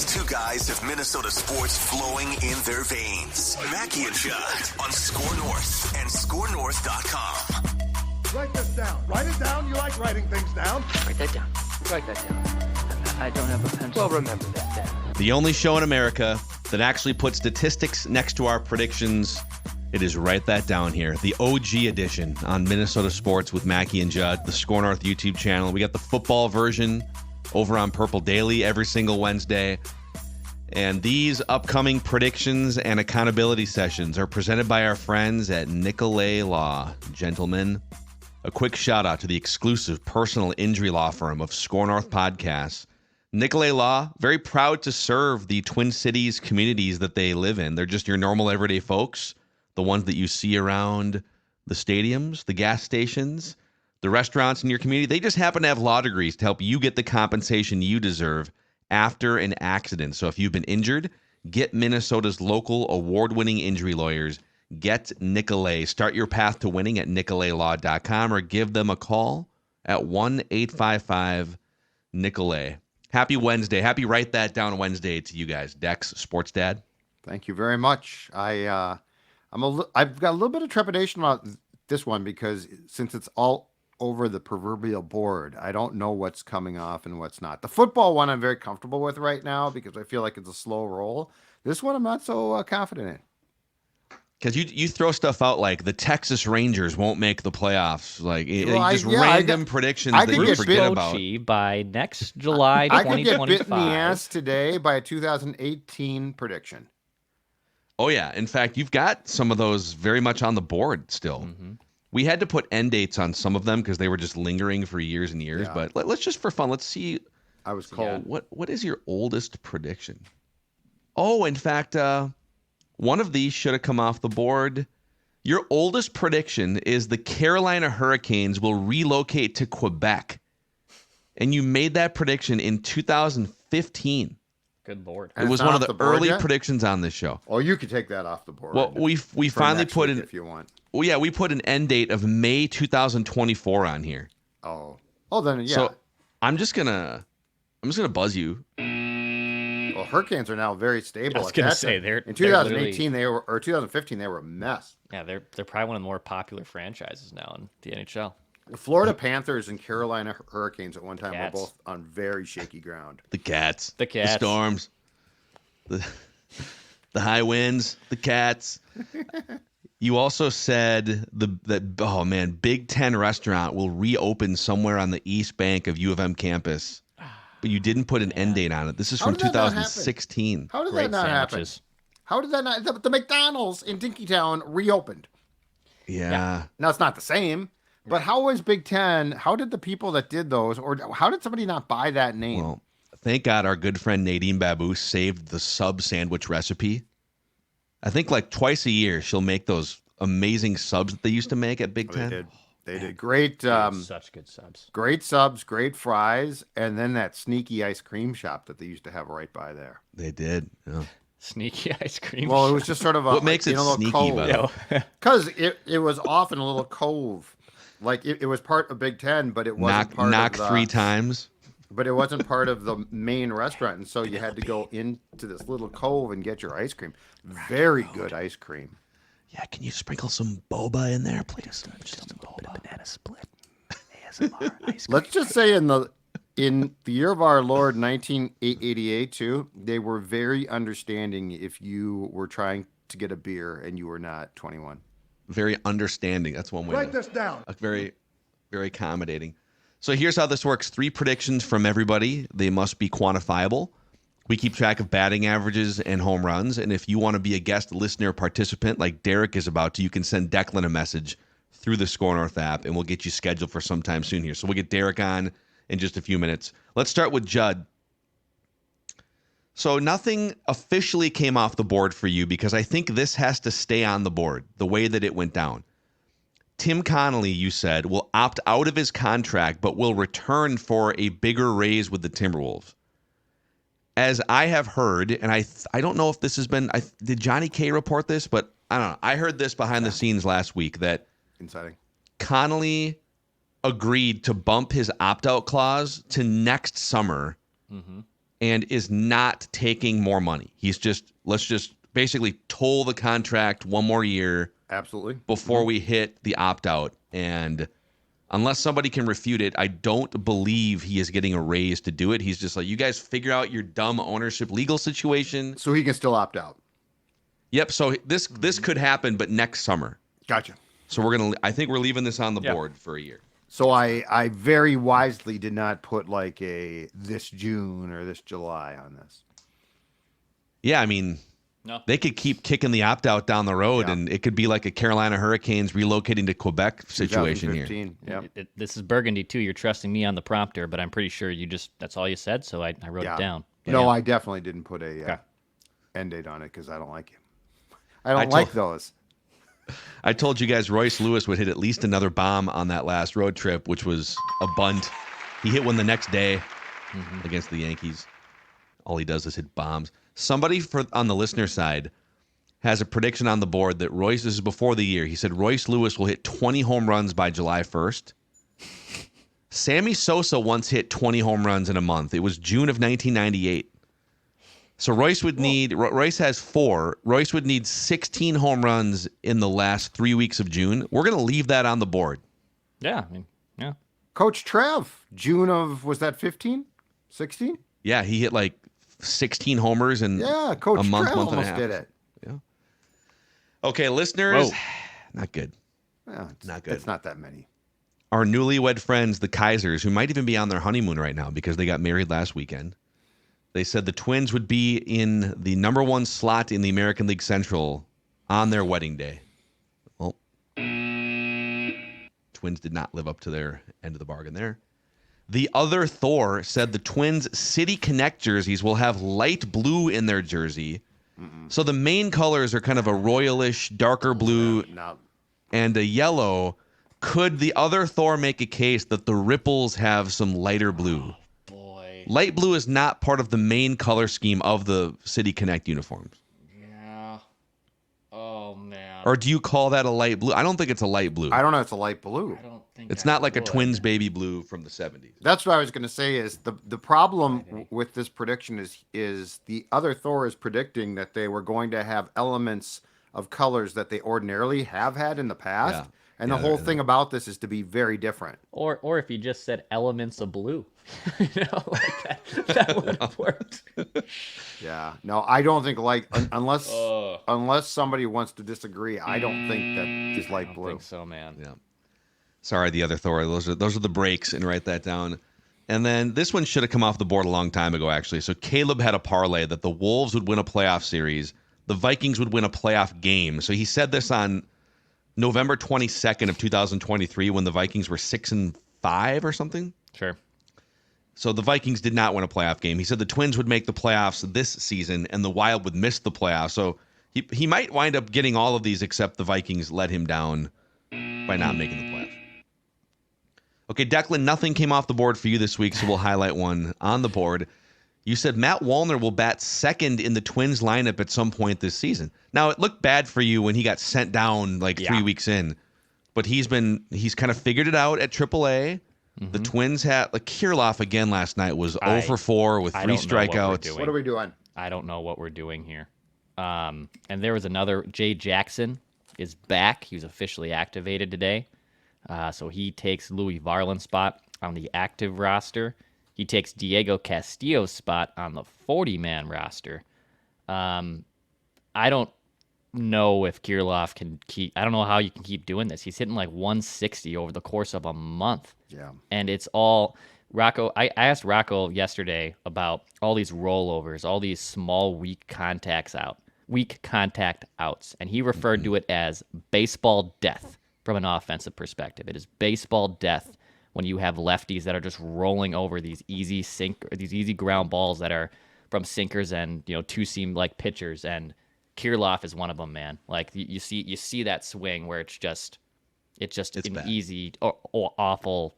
Two guys have Minnesota sports flowing in their veins. Mackey and Judd on Score North and ScoreNorth.com. Write this down. Write it down. You like writing things down. Write that down. Write that down. I don't have a pencil. Well, remember that then. The only show in America that actually puts statistics next to our predictions. It is Write That Down here. The OG edition on Minnesota Sports with Mackey and Judd, the Score North YouTube channel. We got the football version over on Purple Daily every single Wednesday. And these upcoming predictions and accountability sessions are presented by our friends at Nicolay Law. Gentlemen, a quick shout out to the exclusive personal injury law firm of Score North Podcasts. Nicolay Law, very proud to serve the Twin Cities communities that they live in. They're just your normal everyday folks, the ones that you see around the stadiums, the gas stations, the restaurants in your community. They just happen to have law degrees to help you get the compensation you deserve after an accident. So if you've been injured, get Minnesota's local award-winning injury lawyers. Get Nicolay. Start your path to winning at nicolaylaw.com or give them a call at 1-855-NICOLAY. Happy Wednesday. Happy Write That Down Wednesday to you guys. Dex, Sports Dad. Thank you very much. I've got a little bit of trepidation about this one because since it's all over the proverbial board, I don't know what's coming off and what's not. The football one I'm very comfortable with right now because I feel like it's a slow roll. This one I'm not so confident in. Because you throw stuff out like the Texas Rangers won't make the playoffs, like random predictions that you forget about. By next July 2025. I could get bit in the ass today by a 2018 prediction. Oh, yeah. In fact, you've got some of those very much on the board still. Mm-hmm. We had to put end dates on some of them because they were just lingering for years and years. Yeah. But let's just for fun, let's see. I was called. What is your oldest prediction? Oh, in fact, one of these should have come off the board. Your oldest prediction is the Carolina Hurricanes will relocate to Quebec. And you made that prediction in 2015. Good Lord. It was one of the early predictions on this show. Oh, you could take that off the board. Well, we finally put in, if you want. Well, yeah, we put an end date of May 2024 on here. Oh, then yeah. So I'm just gonna buzz you. Well, Hurricanes are now very stable. I was gonna say in 2018 or 2015 they were a mess. Yeah, they're probably one of the more popular franchises now in the NHL. The Florida Panthers and Carolina Hurricanes at one time were both on very shaky ground. The Cats. The Storms. The high winds. The Cats. You also said that Big Ten restaurant will reopen somewhere on the east bank of U of M campus. But you didn't put an end date on it. This is from 2016. How did that not happen? How did that not? The McDonald's in Dinkytown reopened. Yeah. Now it's not the same. But how was Big Ten? How did the people that did those, or how did somebody not buy that name? Well, thank God our good friend Nadine Babu saved the sub sandwich recipe. I think like twice a year she'll make those amazing subs that they used to make at Big Ten. They did great. Such good subs. Great subs, great fries, and then that sneaky ice cream shop that they used to have right by there. They did. Yeah. Sneaky ice cream. Well, it was just sort of what makes it sneaky, because it was off in a little cove. Like it was part of Big Ten, but it wasn't knock 3 times. But it wasn't part of the main restaurant, and so you had to go into this little cove and get your ice cream. Very good ice cream. Yeah, can you sprinkle some boba in there, please? Just a little bit of banana split. ASMR ice cream. Let's just say in the year of our Lord 1988 too, they were very understanding if you were trying to get a beer and you were not 21. Very understanding. That's one way. Write this down. Very, very accommodating. So here's how this works. 3 predictions from everybody. They must be quantifiable. We keep track of batting averages and home runs. And if you want to be a guest listener participant like Derek is about to, you can send Declan a message through the Score North app, and we'll get you scheduled for sometime soon here. So we'll get Derek on in just a few minutes. Let's start with Judd. So nothing officially came off the board for you because I think this has to stay on the board the way that it went down. Tim Connolly, you said, will opt out of his contract but will return for a bigger raise with the Timberwolves. As I have heard, and I don't know if this has been, did Johnny K report this? But I don't know. I heard this behind the scenes last week that Inciting. Connolly agreed to bump his opt-out clause to next summer and is not taking more money. He's just, let's just basically toll the contract one more year. Absolutely. Before we hit the opt-out. And unless somebody can refute it, I don't believe he is getting a raise to do it. He's just like, you guys figure out your dumb ownership legal situation. So he can still opt out. Yep. So this could happen, but next summer. Gotcha. So I think we're leaving this on the board for a year. So I very wisely did not put like a this June or this July on this. Yeah, I mean, no. They could keep kicking the opt-out down the road, and it could be like a Carolina Hurricanes relocating to Quebec situation here. Yeah. This is Burgundy, too. You're trusting me on the prompter, but I'm pretty sure that's all you said, so I wrote it down. But no, I definitely didn't put a end date on it because I don't like him. I don't like those. I told you guys Royce Lewis would hit at least another bomb on that last road trip, which was a bunt. He hit one the next day against the Yankees. All he does is hit bombs. Somebody on the listener side has a prediction on the board that Royce, this is before the year, he said Royce Lewis will hit 20 home runs by July 1st. Sammy Sosa once hit 20 home runs in a month. It was June of 1998. So Royce has 4. Royce would need 16 home runs in the last 3 weeks of June. We're going to leave that on the board. Yeah. Coach Trev, June of, was that 15? 16? Yeah, he hit like 16 homers in Coach a month, Trev month and a almost half. did it. Yeah. Okay, listeners, Whoa. Not good. Well, not good. It's not that many. Our newlywed friends, the Kaisers, who might even be on their honeymoon right now because they got married last weekend. They said the Twins would be in the number 1 slot in the American League Central on their wedding day. Well, Twins did not live up to their end of the bargain there. The other Thor said the Twins' City Connect jerseys will have light blue in their jersey. So the main colors are kind of a royalish, darker blue, and a yellow. Could the other Thor make a case that the ripples have some lighter blue? Light blue is not part of the main color scheme of the City Connect uniforms. Yeah. Oh, man. Or do you call that a light blue? I don't think it's a light blue. I don't know. It's a light blue. I don't think it's not like a Twins baby blue from the 70s. That's what I was going to say is the problem with this prediction is the other Thor is predicting that they were going to have elements of colors that they ordinarily have had in the past. Yeah. And the whole thing about this is to be very different. Or if you just said elements of blue. That would have worked. Yeah. No, I don't think unless somebody wants to disagree, I don't think that is light blue. I think so, man. Yeah. Sorry, the other Thor. Those are the breaks, and write that down. And then this one should have come off the board a long time ago, actually. So Caleb had a parlay that the Wolves would win a playoff series, the Vikings would win a playoff game. So he said this on November 22nd of 2023 when the Vikings were 6-5 or something. Sure. So the Vikings did not win a playoff game. He said the Twins would make the playoffs this season and the Wild would miss the playoffs. So he might wind up getting all of these except the Vikings let him down by not making the playoffs. Okay, Declan, nothing came off the board for you this week, so we'll highlight one on the board. You said Matt Wallner will bat second in the Twins lineup at some point this season. Now, it looked bad for you when he got sent down 3 weeks in, but he's kind of figured it out at AAA. Mm-hmm. The Twins had Kirilloff again last night was 0 for 4 with 3 strikeouts. What are we doing? I don't know what we're doing here. And there was another. Jay Jackson is back. He was officially activated today. So he takes Louis Varland's spot on the active roster. He takes Diego Castillo's spot on the 40-man roster. I don't know if Kirilloff can keep. I don't know how you can keep doing this. He's hitting 160 over the course of a month. Yeah. And it's all Rocco. I asked Rocco yesterday about all these rollovers, all these small weak contact outs, and he referred to it as baseball death from an offensive perspective. It is baseball death when you have lefties that are just rolling over these easy ground balls that are from sinkers and two-seam pitchers, and Kirilloff is one of them, man. You see that swing where it's just an bad. Easy or awful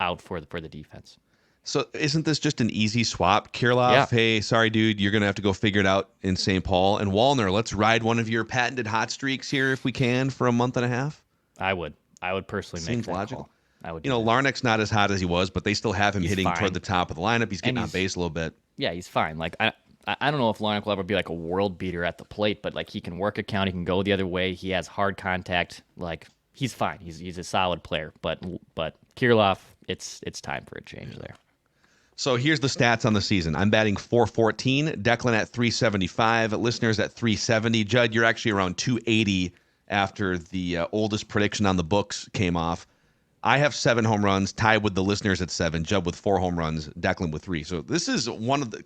out for the defense. So isn't this just an easy swap? Kirilloff, hey, sorry, dude, you're going to have to go figure it out in St. Paul. And Wallner, let's ride one of your patented hot streaks here if we can for a month and a half. I would personally make that logical. call. I would. You know, Larnach's not as hot as he was, but they still have him hitting fine. toward the top of the lineup. He's getting on base a little bit. Yeah, he's fine. Like I don't know if Larnach will ever be like a world beater at the plate, but like he can work a count, he can go the other way. He has hard contact. Like he's fine. He's a solid player. But Kirilloff, it's time for a change there. So here's the stats on the season. I'm batting .414, Declan at .375, listeners at .370. Judd, you're actually around .280 after the oldest prediction on the books came off. I have 7 home runs, tied with the listeners at 7, Judd with 4 home runs, Declan with 3. So this is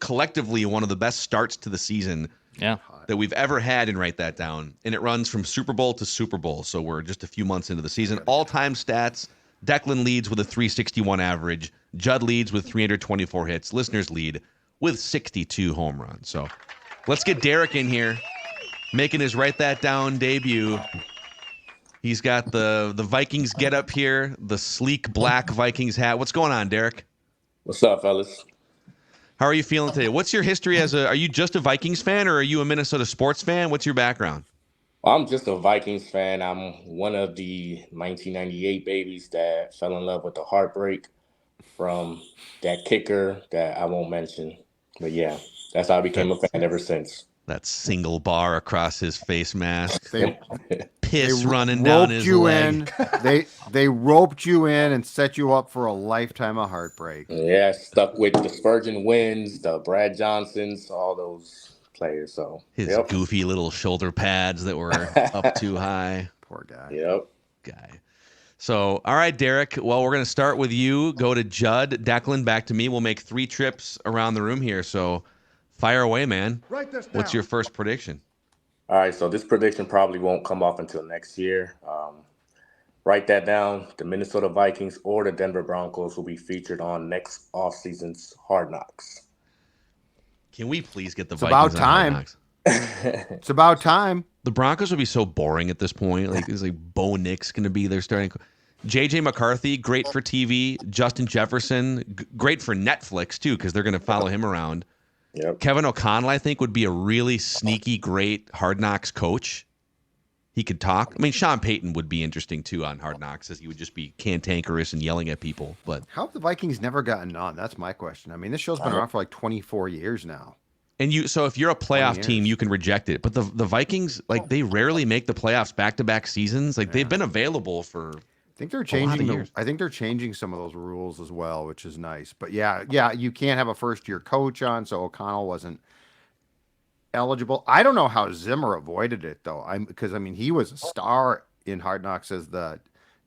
collectively one of the best starts to the season that we've ever had in Write That Down. And it runs from Super Bowl to Super Bowl. So we're just a few months into the season. All-time stats, Declan leads with a .361 average. Judd leads with 324 hits. Listeners lead with 62 home runs. So let's get Derek in here, making his Write That Down debut. He's got the Vikings get up here, the sleek black Vikings hat. What's going on, Derek? What's up, fellas? How are you feeling today? What's your history are you just a Vikings fan or are you a Minnesota sports fan? What's your background? I'm just a Vikings fan. I'm one of the 1998 babies that fell in love with the heartbreak from that kicker that I won't mention. But yeah, that's how I became a fan ever since. That single bar across his face mask. They Piss running down his leg. They roped you in and set you up for a lifetime of heartbreak. Yeah, stuck with the Spurgeon Winds, the Brad Johnsons, all those players. So his goofy little shoulder pads that were up too high. Poor guy. Yep. Guy. So, all right, Derek. Well, we're going to start with you. Go to Judd. Declan, back to me. We'll make 3 trips around the room here. So, fire away, man. Write this down. What's your first prediction? All right, so this prediction probably won't come off until next year. Write that down. The Minnesota Vikings or the Denver Broncos will be featured on next offseason's Hard Knocks. Can we please get the It's Vikings about on Hard time. Knocks? It's about time. The Broncos would be so boring at this point. Like, it's like Bo Nix going to be there starting. J.J. McCarthy, great for TV. Justin Jefferson, great for Netflix, too, because they're going to follow him around. Yep. Kevin O'Connell, I think, would be a really sneaky, great Hard Knocks coach. He could talk. I mean, Sean Payton would be interesting, too, on Hard Knocks, as he would just be cantankerous and yelling at people. But How have the Vikings never gotten on? That's my question. I mean, this show's been around for like 24 years now. so if you're a playoff team, you can reject it. But the Vikings, like, they rarely make the playoffs back-to-back seasons. Like, they've been available for I think they're a lot of changing. years. I think they're changing some of those rules as well, which is nice. But yeah, you can't have a first-year coach on, so O'Connell wasn't eligible. I don't know how Zimmer avoided it though. Because he was a star in Hard Knocks as the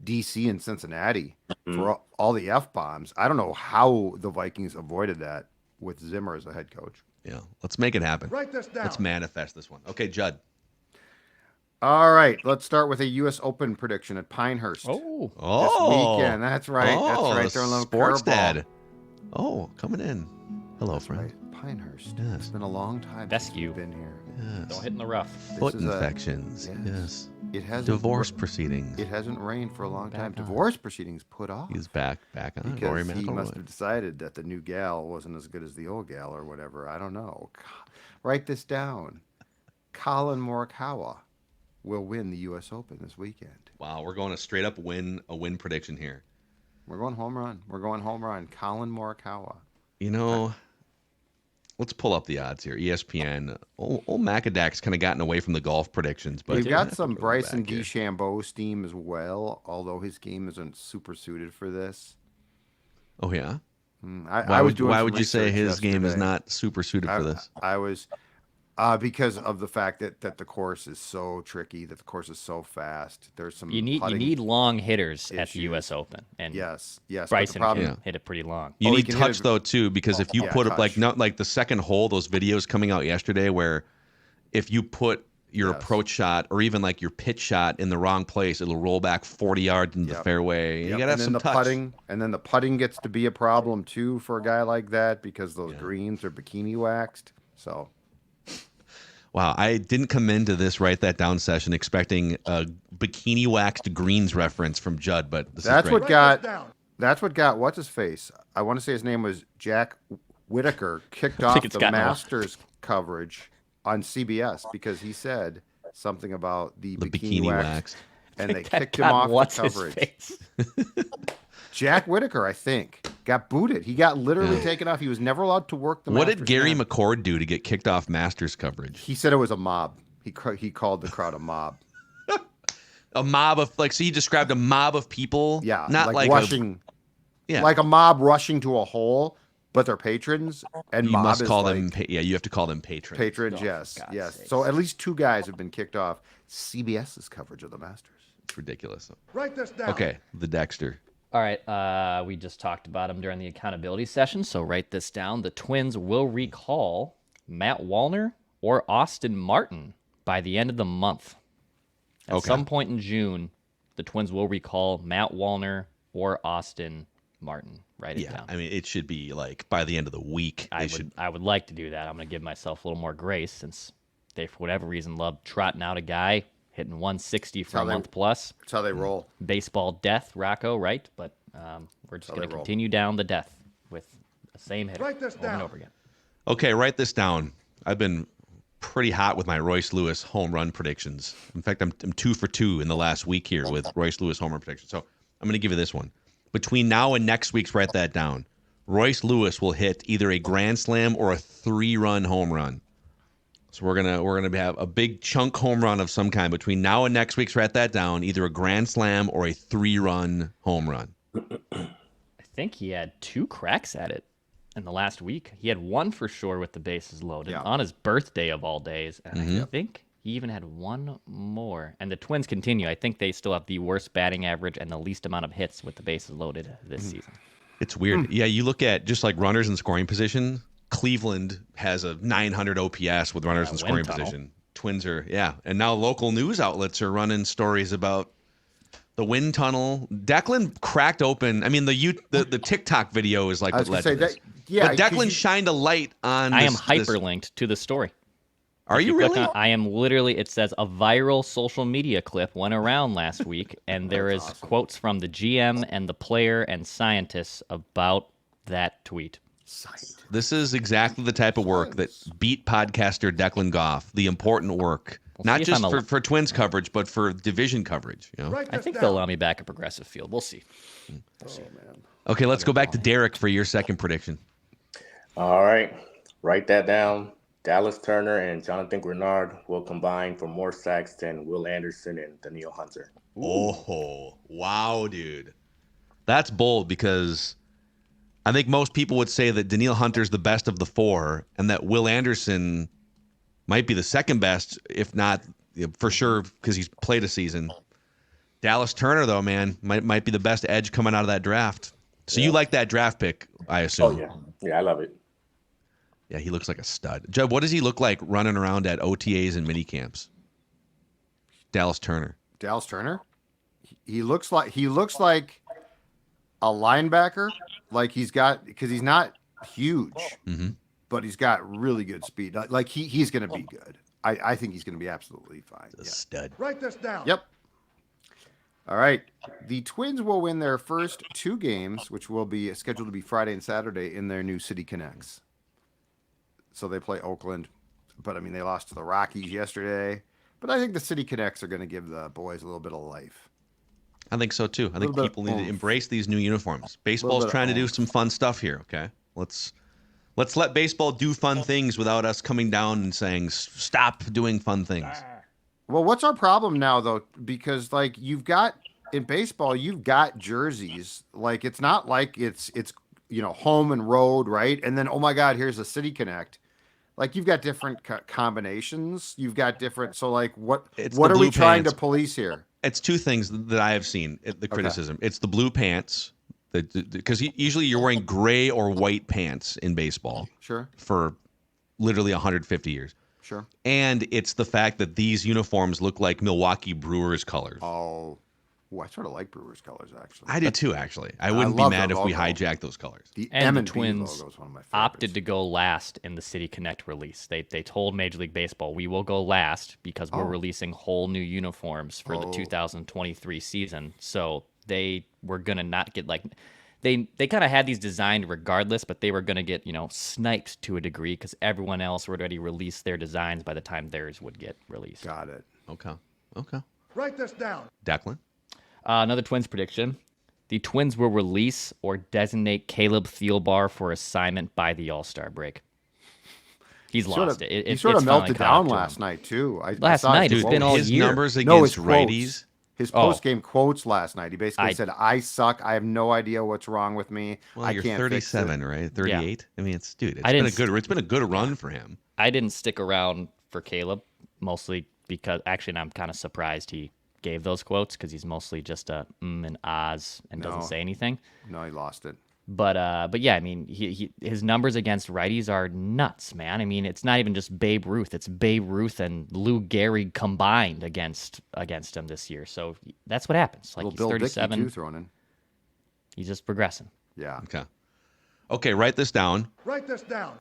DC in Cincinnati for all the F-bombs. I don't know how the Vikings avoided that with Zimmer as a head coach. Yeah, let's make it happen. Write this down. Let's manifest this one. Okay, Judd. All right, let's start with a U.S. Open prediction at Pinehurst this weekend. That's right. Oh, That's right. Throwing a little sports curveball. dad. Oh, coming in. Hello, friend. Right. Pinehurst. Yes. It's been a long time Best since you. you've been here. Yes. Don't hit in the rough. Foot This is infections. Yes. It hasn't Divorce proceedings. It hasn't rained for a long time. on. Divorce proceedings put off He's back on. because Rory he McIlroy. must have decided that the new gal wasn't as good as the old gal or whatever. I don't know. Write this down. Colin Morikawa will win the U.S. Open this weekend. Wow, we're going a straight up win prediction here. We're going home run. Colin Morikawa. You know, let's pull up the odds here. ESPN. Old Macadac's kind of gotten away from the golf predictions, but We've yeah, got some go Bryson back here. DeChambeau steam as well, although his game isn't super suited for this. Oh yeah. I was doing why some would you say research his game is yesterday. not super suited for this? I was because of the fact that the course is so tricky, that the course is so fast. There's some You putting- need long hitters at the issues. U.S. Open, and yes. But the Bryson problem, can hit it pretty long. You he need can hit touch it- though too, because if you yeah, put up touch. like the second hole, those videos coming out yesterday where if you put your Yes. approach shot or even like your pitch shot in the wrong place, it'll roll back 40 yards into the Yep. fairway. You Yep, gotta and have some then the touch. putting, and then the putting gets to be a problem too for a guy like that because those greens are bikini waxed. So Wow, I didn't come into this Write That Down session expecting a bikini waxed greens reference from Judd, but this that's is what great. got what's his face? I want to say his name was Jack Whitaker kicked off it's the gotten old. Masters coverage on CBS because he said something about the The bikini, waxed, waxed. and they That kicked him got off what's the his coverage. face? Jack Whitaker, I think, got booted. He got literally taken off. He was never allowed to work the What Masters did Gary match. McCord do to get kicked off Masters coverage? He said it was a mob. He called the crowd a mob. A mob of so he described a mob of people. Yeah, not like rushing. Yeah. Like a mob rushing to a hole, but they're patrons. And you mob must is call like, them. You have to call them patrons. Patrons, yes. So at least 2 guys have been kicked off CBS's coverage of the Masters. It's ridiculous. Write this down. Okay, the Dexter. All right, we just talked about him during the accountability session, so write this down. The Twins will recall Matt Wallner or Austin Martin by the end of the month. At some point in June, the Twins will recall Matt Wallner or Austin Martin. Write it down. I mean, it should be by the end of the week. I would like to do that. I'm going to give myself a little more grace since they, for whatever reason, love trotting out a guy hitting 160 for a month plus. That's how they roll. Baseball death, Rocco, right? But we're just going to continue down the death with the same hitter Write this over and down. over again. Okay, write this down. I've been pretty hot with my Royce Lewis home run predictions. In fact, I'm 2 for 2 in the last week here with Royce Lewis home run predictions. So I'm going to give you this one. Between now and next week's, write that down. Royce Lewis will hit either a grand slam or a 3-run home run. So we're gonna have a big chunk home run of some kind between now and next week's. Write that down. Either a grand slam or a 3-run home run. I think he had 2 cracks at it in the last week. He had 1 for sure with the bases loaded on his birthday of all days, and I think he even had 1 more. And the Twins continue. I think they still have the worst batting average and the least amount of hits with the bases loaded this season. It's weird. Yeah, you look at just like runners in scoring position. Cleveland has a 900 OPS with runners in scoring position. Twins are, and now local news outlets are running stories about the wind tunnel. Declan cracked open. I mean, the TikTok video is like what led to this. But Declan shined a light on. I am hyperlinked to the story. Are you really? I am literally. It says a viral social media clip went around last week, and there is quotes from the GM and the player and scientists about that tweet. This is exactly the type of work that beat podcaster Declan Goff, the important work, not just for Twins coverage, but for division coverage. You know? I think they'll allow me back at Progressive Field. We'll see. Okay, let's go back to Derek for your second prediction. All right. Write that down. Dallas Turner and Jonathan Grenard will combine for more sacks than Will Anderson and Daniil Hunter. Oh, wow, dude. That's bold because I think most people would say that Daniil Hunter's the best of the 4 and that Will Anderson might be the second best, if not for sure, because he's played a season. Dallas Turner, though, man, might be the best edge coming out of that draft. So you like that draft pick, I assume. Oh, yeah. Yeah, I love it. Yeah, he looks like a stud. Judd, what does he look like running around at OTAs and mini camps? Dallas Turner. Dallas Turner? He looks like a linebacker. Like because he's not huge, but he's got really good speed. Like he's going to be good. I think he's going to be absolutely fine. A stud. Write this down. Yep. All right. The Twins will win their first 2 games, which will be scheduled to be Friday and Saturday in their new City Connects. So they play Oakland, but I mean, they lost to the Rockies yesterday. But I think the City Connects are going to give the boys a little bit of life. I think so too. I think people need to embrace these new uniforms. Baseball's trying to do some fun stuff here. Okay, let's let baseball do fun things without us coming down and saying stop doing fun things. Well, what's our problem now though? Because like in baseball, you've got jerseys. Like it's not like it's home and road, right? And then oh my God, here's a City Connect. Like you've got different combinations. You've got different. So like what are we trying to police here? It's 2 things that I have seen the criticism. Okay. It's the blue pants, because usually you're wearing gray or white pants in baseball. Sure. For literally 150 years. Sure. And it's the fact that these uniforms look like Milwaukee Brewers colors. Oh, I sort of like Brewers colors actually. I do too, actually. I wouldn't be mad if we hijacked those colors. The Twins logo is one of my favorites. opted to go last in the City Connect release. They told Major League Baseball, we will go last because we're releasing whole new uniforms for the 2023 season. So they were going to not get they kind of had these designed regardless, but they were going to get, sniped to a degree because everyone else would already released their designs by the time theirs would get released. Got it. Okay. Write this down. Declan? Another Twins prediction. The Twins will release or designate Caleb Thielbar for assignment by the All-Star break. He's lost it. He sort of melted down last night, too. I saw night, it's been all his year. numbers No, against his righties. His post-game quotes last night. He basically said, I suck. I have no idea what's wrong with me. Well, I you're can't 37, fix it. right? 38. Yeah. I mean, it's been a good run for him. I didn't stick around for Caleb, mostly because actually I'm kind of surprised he gave those quotes because he's mostly just a and ahs and doesn't say anything. No, he lost it. But yeah, I mean, his numbers against righties are nuts, man. I mean, it's not even just Babe Ruth; it's Babe Ruth and Lou Gehrig combined against him this year. So that's what happens. Like, he's Bill 37. Dickey, too, thrown in. He's just progressing. Yeah. Okay, write this down. Write this down.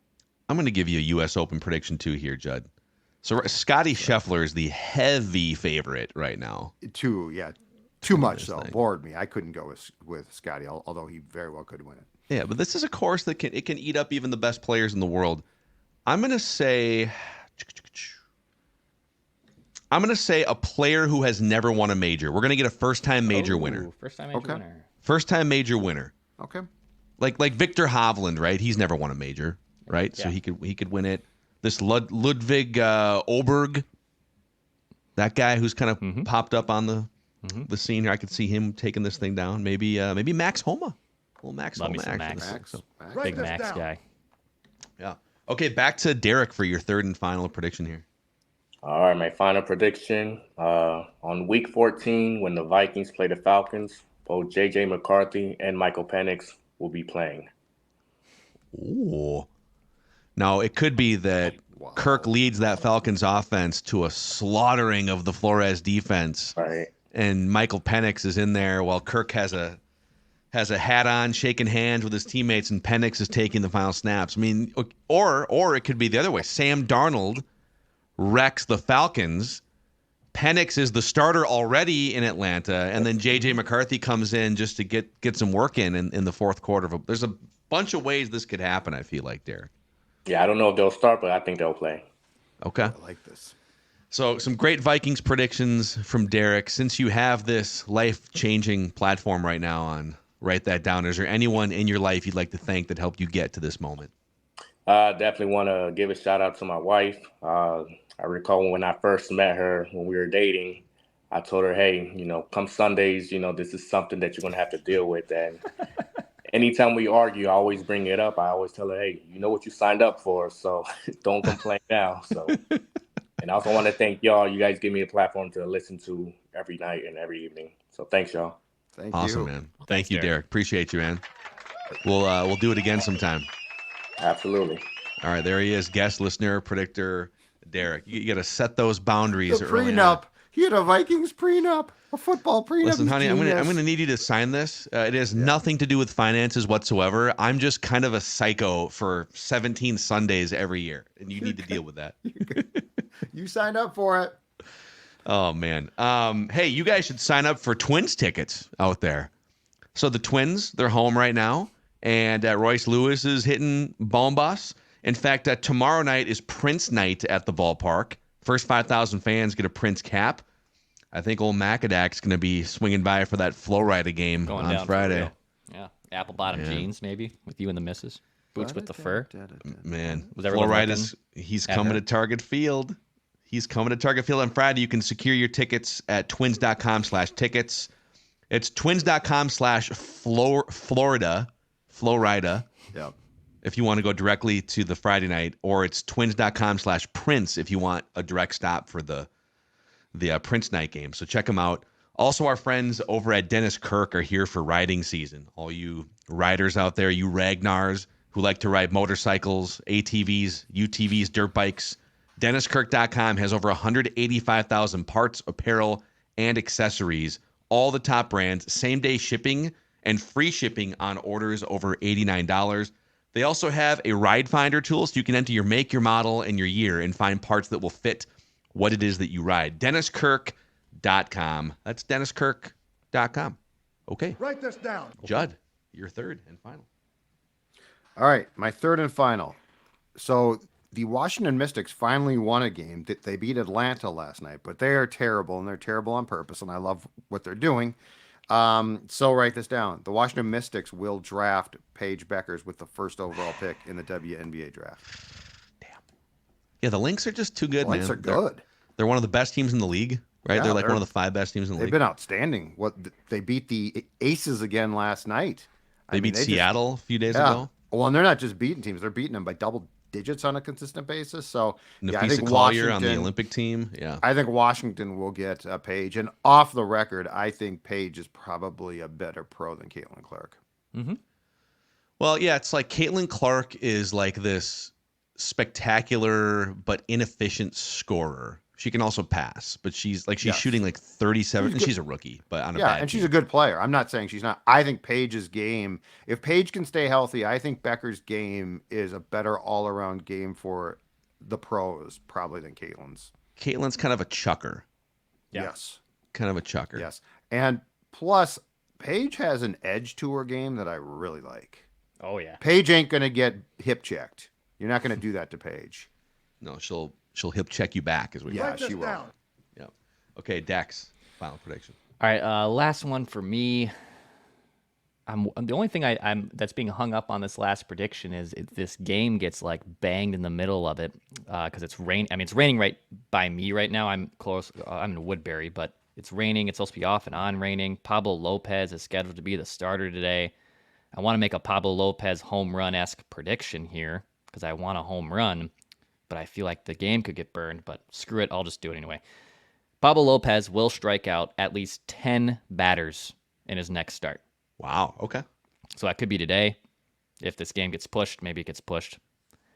I'm going to give you a U.S. Open prediction too here, Judd. So Scotty Scheffler is the heavy favorite right now. Too much so. Bored me. I couldn't go with Scotty, although he very well could win it. Yeah, but this is a course that can eat up even the best players in the world. I'm gonna say a player who has never won a major. We're gonna get a first-time major winner. First-time major winner. First-time major winner. Okay. Like Victor Hovland, right? He's never won a major, right? Yeah. So he could win it. This Ludwig Oberg, that guy who's kind of popped up on the scene here. I could see him taking this thing down. Maybe Max Homa. Well, Max Love me Homa, some actually. Max. Write Big this Max down. guy. Yeah. Okay, back to Derek for your third and final prediction here. All right, my final prediction. On week 14, when the Vikings play the Falcons, both J.J. McCarthy and Michael Penix will be playing. Ooh. Now, it could be that Kirk leads that Falcons offense to a slaughtering of the Flores defense. Right. And Michael Penix is in there while Kirk has a hat on, shaking hands with his teammates, and Penix is taking the final snaps. I mean, or it could be the other way. Sam Darnold wrecks the Falcons. Penix is the starter already in Atlanta, and then J.J. McCarthy comes in just to get some work in the fourth quarter. There's a bunch of ways this could happen, I feel like, Derek. Yeah, I don't know if they'll start, but I think they'll play. Okay. I like this. So some great Vikings predictions from Derek. Since you have this life-changing platform right now on Write That Down, is there anyone in your life you'd like to thank that helped you get to this moment? Definitely want to give a shout out to my wife. I recall when I first met her, when we were dating, I told her, hey, come Sundays, this is something that you're going to have to deal with. And anytime we argue, I always bring it up. I always tell her, hey, you know what you signed up for, so don't complain now. So, and I also want to thank y'all. You guys give me a platform to listen to every night and every evening. So thanks, y'all. Thank Awesome, you. man. Thanks, Thank you, Derek. Appreciate you, man. We'll do it again sometime. Absolutely. All right, there he is, guest listener, predictor, Derek. You got to set those boundaries The early prenup. on. He had a Vikings prenup, a football prenup. Listen, honey, I'm Genius. gonna need you to sign this. It has nothing to do with finances whatsoever. I'm just kind of a psycho for 17 Sundays every year, and you need to deal with that. You signed up for it. Oh man. Hey, you guys should sign up for Twins tickets out there. So the Twins, they're home right now, and Royce Lewis is hitting Bombas. In fact, tomorrow night is Prince night at the ballpark. First 5,000 fans get a Prince cap. I think old Macadac's going to be swinging by for that Florida game Going on down for Friday. real. Yeah. Apple bottom jeans, maybe, with you and the missus. Boots with the fur. Man, Was everyone Florida's he's at coming her? to Target Field. He's coming to Target Field on Friday. You can secure your tickets at twins.com/tickets. It's twins.com/Florida. Yep. If you want to go directly to the Friday night, or it's twins.com/Prince if you want a direct stop for the Prince night game. So check them out. Also, our friends over at Dennis Kirk are here for riding season. All you riders out there, you Ragnars who like to ride motorcycles, ATVs, UTVs, dirt bikes, DennisKirk.com has over 185,000 parts, apparel, and accessories. All the top brands, same-day shipping, and free shipping on orders over $89. They also have a ride finder tool so you can enter your make, your model, and your year and find parts that will fit what it is that you ride. DennisKirk.com. That's DennisKirk.com. Okay. Write this down. Judd, your third and final. All right, my third and final. So the Washington Mystics finally won a game. They beat Atlanta last night, but they are terrible, and they're terrible on purpose, and I love what they're doing. So write this down. The Washington Mystics will draft Paige Beckers with the first overall pick in the WNBA draft. Yeah, the Lynx are just too good, man. Lynx are good. They're one of the best teams in the league, right? Yeah, they're like one of the 5 best teams in the They've league. been outstanding. They beat the Aces again last night. They beat Seattle a few days ago. Well, and they're not just beating teams; they're beating them by double digits on a consistent basis. So, I think Collier on the Olympic team. Yeah, I think Washington will get Paige. And off the record, I think Paige is probably a better pro than Caitlin Clark. Mm-hmm. Well, yeah, it's like Caitlin Clark is like this spectacular but inefficient scorer. She can also pass, but she's shooting like 37, and she's a rookie, but on a bad and she's team. a good player. I'm not saying she's not. I think Paige's game, if Paige can stay healthy, I think Becker's game is a better all-around game for the pros probably than Caitlin's. Caitlin's kind of a chucker. Yeah. Yes. Kind of a chucker. Yes. And plus, Paige has an edge to her game that I really like. Oh, yeah. Paige ain't going to get hip checked. You're not going to do that to Paige. No, she'll hip check you back, as we Yeah, Write this she will. down. Yeah. Okay, Dex, final prediction. All right, last one for me. I'm the only thing I'm that's being hung up on this last prediction is this game gets like banged in the middle of it because it's rain. I mean, it's raining right by me right now. I'm close. I'm in Woodbury, but it's raining. It's supposed to be off and on raining. Pablo Lopez is scheduled to be the starter today. I want to make a Pablo Lopez home run-esque prediction here because I want a home run, but I feel like the game could get burned. But screw it, I'll just do it anyway. Pablo Lopez will strike out at least 10 batters in his next start. Wow. Okay. So that could be today. If this game gets pushed, maybe it gets pushed.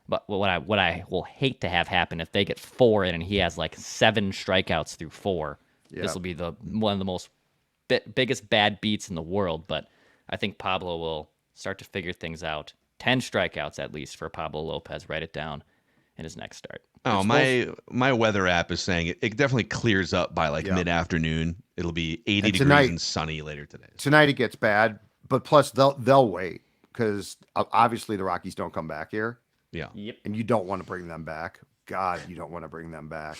But what I will hate to have happen if they get 4 in and he has like 7 strikeouts through 4. This will be one of the most biggest bad beats in the world. But I think Pablo will start to figure things out. 10 strikeouts at least for Pablo Lopez. Write it down in his next start. Oh, my weather app is saying it definitely clears up by like mid-afternoon. It'll be 80 degrees and sunny later today. Tonight it gets bad, but plus they'll wait because obviously the Rockies don't come back here. Yeah. Yep. And you don't want to bring them back. God, you don't want to bring them back.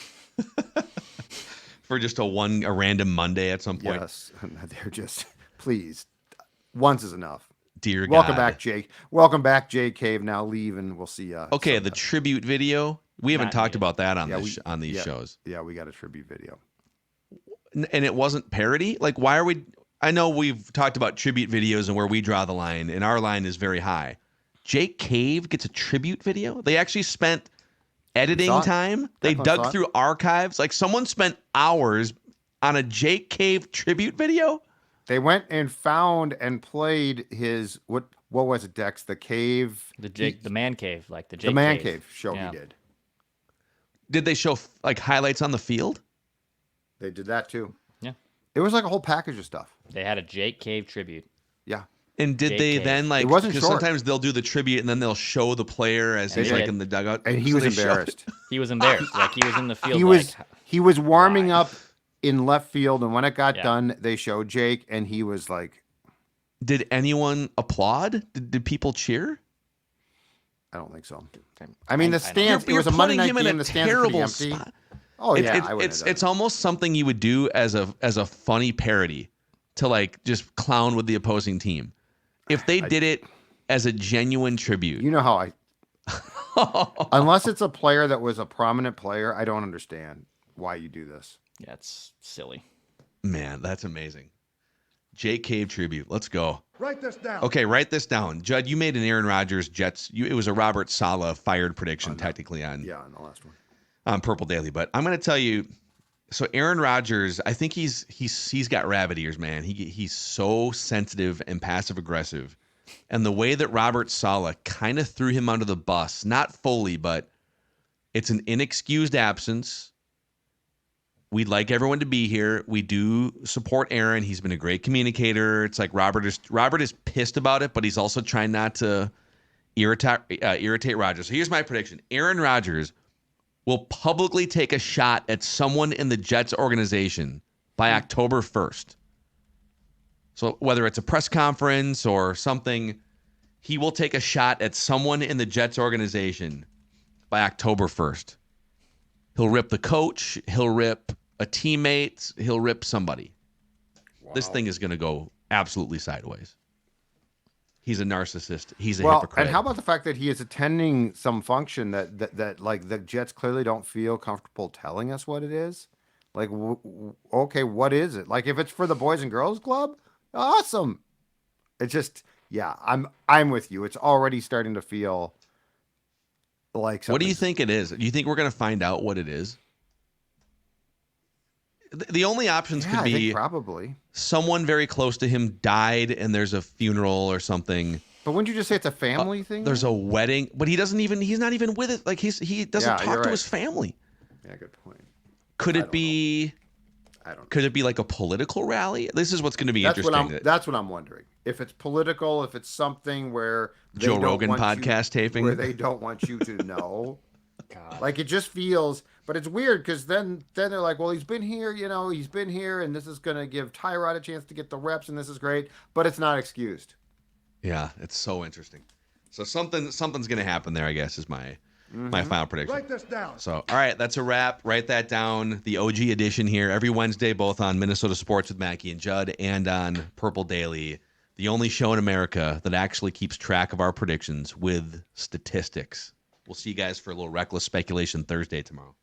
For just a random Monday at some point. Yes. They're just, please, once is enough. Dear Welcome God. back, Jake. Welcome back, Jay Cave. Now leave and we'll see you. Okay, the tribute video. We haven't talked about that on on these yeah, shows. Yeah, we got a tribute video. And it wasn't parody? Like, why are we... I know we've talked about tribute videos and where we draw the line, and our line is very high. Jake Cave gets a tribute video? They actually spent editing time. They dug through archives. Like, someone spent hours on a Jake Cave tribute video? They went and found and played his... What was it, Dex? The cave... The man cave, like the Jake The man cave show he did. Did they show, like, highlights on the field? They did that, too. Yeah. It was like a whole package of stuff. They had a Jake Cave tribute. Yeah. And did Jake they Cave. then, like... It wasn't because short. sometimes they'll do the tribute and then they'll show the player as he's, like, in the dugout. And he So was they show- embarrassed. He was embarrassed. Like, he was in the field. He was warming up in left field, and when it got Yeah. done, they showed Jake, and he was like... Did anyone applaud? Did people cheer? I don't think so. I mean, the stands... It You're was a Monday putting night him in game. a The stands were pretty terrible empty. spot. Oh, yeah. I wouldn't have done It's almost something you would do as a funny parody to, like, just clown with the opposing team. If they did it as a genuine tribute. You know how I... Unless it's a player that was a prominent player, I don't understand why you do this. Yeah, it's silly. Man, that's amazing. Jake Cave tribute. Let's go. Write this down. Okay, write this down. Judd, you made an Aaron Rodgers Jets. It was a Robert Saleh fired prediction technically on Yeah, on the last one. on Purple Daily. But I'm going to tell you, so Aaron Rodgers, I think he's got rabbit ears, man. He's so sensitive and passive aggressive. And the way that Robert Saleh kind of threw him under the bus, not fully, but it's an inexcused absence. We'd like everyone to be here. We do support Aaron. He's been a great communicator. It's like Robert is pissed about it, but he's also trying not to irritate Rodgers. So here's my prediction. Aaron Rodgers will publicly take a shot at someone in the Jets organization by October 1st. So whether it's a press conference or something, he will take a shot at someone in the Jets organization by October 1st. He'll rip the coach. He'll rip a teammate. He'll rip somebody. This thing is going to go absolutely sideways. He's a narcissist. He's a Well, hypocrite. and how about the fact that he is attending some function that like the Jets clearly don't feel comfortable telling us what it is? Like, okay, what is it? Like, if it's for the Boys and Girls Club, awesome. It's just, yeah, I'm with you. It's already starting to feel like something. What do you think it is? Do you think we're going to find out what it is? The only options could I think be probably someone very close to him died and there's a funeral or something. But wouldn't you just say it's a family thing? There's a wedding, but he's not even with it. Like he doesn't talk to his family. Yeah, good point. Could it be? I don't know. Could it be like a political rally? This is what's going to be interesting. That's what I'm wondering. If it's political, if it's something where they Joe don't Rogan want podcast taping, where they don't want you to know. God. Like it just feels, but it's weird because then they're like, well, he's been here, he's been here, and this is going to give Tyrod a chance to get the reps, and this is great, but it's not excused. Yeah, it's so interesting. So something's going to happen there, I guess, is my final prediction. Write this down. So, all right, that's a wrap. Write that down. The OG edition here every Wednesday, both on Minnesota Sports with Mackey and Judd and on Purple Daily, the only show in America that actually keeps track of our predictions with statistics. We'll see you guys for a little reckless speculation Thursday tomorrow.